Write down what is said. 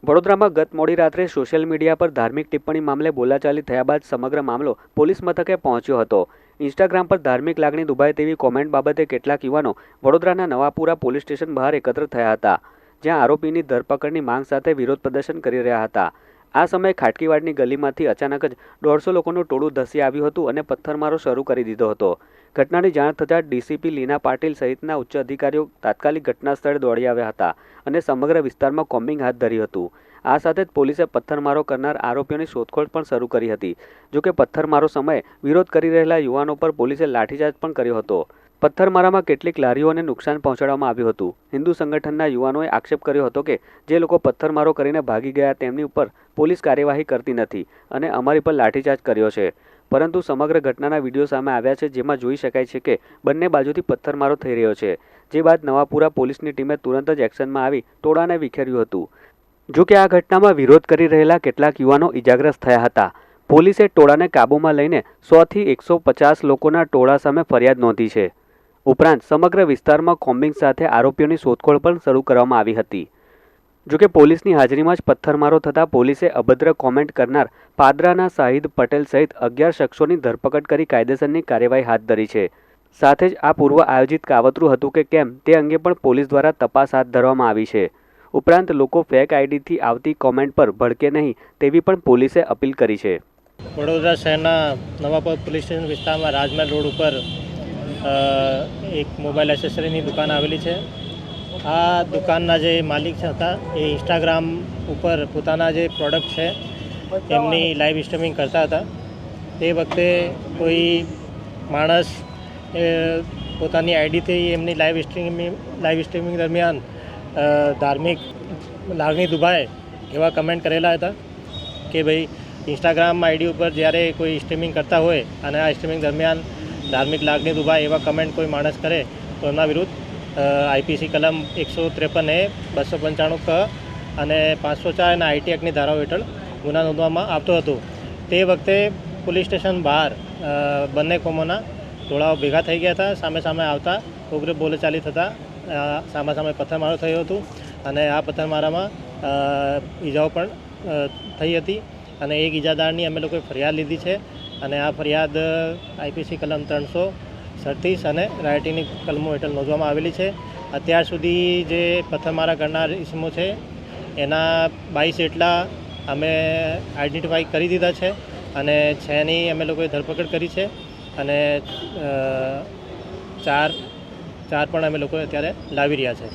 વડોદરામાં ગત મોડી રાત્રે સોશિયલ મીડિયા પર ધાર્મિક ટિપ્પણી મામલે બોલાચાલી થયા બાદ સમગ્ર મામલો પોલીસ મથકે પહોંચ્યો હતો। ઇન્સ્ટાગ્રામ પર ધાર્મિક લાગણી દુભાય તેવી કોમેન્ટ બાબતે કેટલાક યુવાનો વડોદરાના નવાપુરા પોલીસ સ્ટેશન બહાર એકત્ર થયા હતા, જ્યાં આરોપીની ધરપકડની માંગ સાથે વિરોધ પ્રદર્શન કરી રહ્યા હતા। આ સમયે ખાટકીવાડની ગલીમાંથી અચાનક જ 150 લોકોનું ટોળું ધસી આવ્યું હતું અને પથ્થરમારો શરૂ કરી દીધો હતો। ઘટનાની જાણ થતાં ડીસીપી લીના પાટીલ સહિતના ઉચ્ચ અધિકારીઓ તાત્કાલિક ઘટના સ્થળે દોડી આવ્યા હતા અને સમગ્ર વિસ્તારમાં કોમ્બિંગ હાથ ધર્યું હતું। આ સાથે જ પોલીસે પથ્થરમારો કરનાર આરોપીઓની શોધખોળ પણ શરૂ કરી હતી। જોકે પથ્થરમારો સમયે વિરોધ કરી રહેલા યુવાનો પર પોલીસે લાઠીચાર્જ પણ કર્યો હતો। પથ્થરમારામાં કેટલીક લારીઓને નુકસાન પહોંચાડવામાં આવ્યું હતું। હિન્દુ સંગઠનના યુવાનોએ આક્ષેપ કર્યો હતો કે જે લોકો પથ્થરમારો કરીને ભાગી ગયા તેમની ઉપર પોલીસ કાર્યવાહી કરતી નથી અને અમારી પર લાઠીચાર્જ કર્યો છે, પરંતુ સમગ્ર ઘટનાના વિડીયો સામે આવ્યા છે, જેમાં જોઈ શકાય છે કે બંને બાજુથી પથ્થરમારો થઈ રહ્યો છે। જે બાદ નવાપુરા પોલીસની ટીમે તુરંત જ એક્શનમાં આવી ટોળાને વિખેર્યું હતું। જો કે આ ઘટનામાં વિરોધ કરી રહેલા કેટલાક યુવાનો ઇજાગ્રસ્ત થયા હતા। પોલીસે ટોળાને કાબૂમાં લઈને 100 થી 150 લોકોના ટોળા સામે ફરિયાદ નોંધી છે। ઉપરાંત સમગ્ર વિસ્તારમાં કોમ્બિંગ સાથે આરોપીઓની શોધખોળ પણ શરૂ કરવામાં આવી હતી। જોકે પોલીસની હાજરીમાં જ પથ્થરમારો થતાં પોલીસે અભદ્ર કોમેન્ટ કરનાર પાદરાના શાહિદ પટેલ સહિત 11 શખ્સોની ધરપકડ કરી કાયદેસરની કાર્યવાહી હાથ ધરી છે। સાથે જ આ પૂર્વ આયોજિત કાવતરું હતું કે કેમ તે અંગે પણ પોલીસ દ્વારા તપાસ હાથ ધરવામાં આવી છે। ઉપરાંત લોકો ફેક આઈડીથી આવતી કોમેન્ટ પર ભડકે નહીં તેવી પણ પોલીસે અપીલ કરી છે। વડોદરા શહેરના નવાપુરા પોલીસ સ્ટેશન વિસ્તારમાં રાજમહેલ રોડ ઉપર એક મોબાઈલ એસેસરીની દુકાન આવેલી છે। આ દુકાનના જે માલિક હતા એ ઇન્સ્ટાગ્રામ ઉપર પોતાના જે પ્રોડક્ટ છે એમની લાઈવ સ્ટ્રીમિંગ કરતા હતા। તે વખતે કોઈ માણસ પોતાની આઈડીથી એમની લાઈવ સ્ટ્રીમિંગ દરમિયાન ધાર્મિક લાગણી દુભાય એવા કમેન્ટ કરેલા હતા કે ભાઈ ઇન્સ્ટાગ્રામ આઈડી ઉપર જ્યારે કોઈ સ્ટ્રીમિંગ કરતા હોય અને આ સ્ટ્રીમિંગ દરમિયાન ધાર્મિક લાગણી દુભાય એવા કમેન્ટ કોઈ માણસ કરે તો એમના વિરુદ્ધ આઈપીસી કલમ 153A 295 ક અને 504 અને આઈટી એક્ટની ધારાઓ હેઠળ ગુના નોંધવામાં આવતો હતો। તે વખતે પોલીસ સ્ટેશન બહાર બંને કોમોના ટોળાઓ ભેગા થઈ ગયા હતા। સામે સામે આવતા ઉગ્ર બોલાચાલી થતાં સામે સામે પથ્થરમારો થયો હતો અને આ પથ્થરમારામાં ઈજાઓ પણ થઈ હતી અને એક ઈજાદારની અમે લોકોએ ફરિયાદ લીધી છે અને આ ફરિયાદ આઈપીસી કલમ 337 અને રાયટીની કલમો હેઠળ નોંધવામાં આવેલી છે। અત્યાર સુધી જે પથ્થરમારા કરનાર ઇસમો છે એના 22 જેટલા અમે આઈડેન્ટિફાઈ કરી દીધા છે અને 6ની અમે લોકોએ ધરપકડ કરી છે અને ચાર પણ અમે લોકો અત્યારે લાવી રહ્યા છે।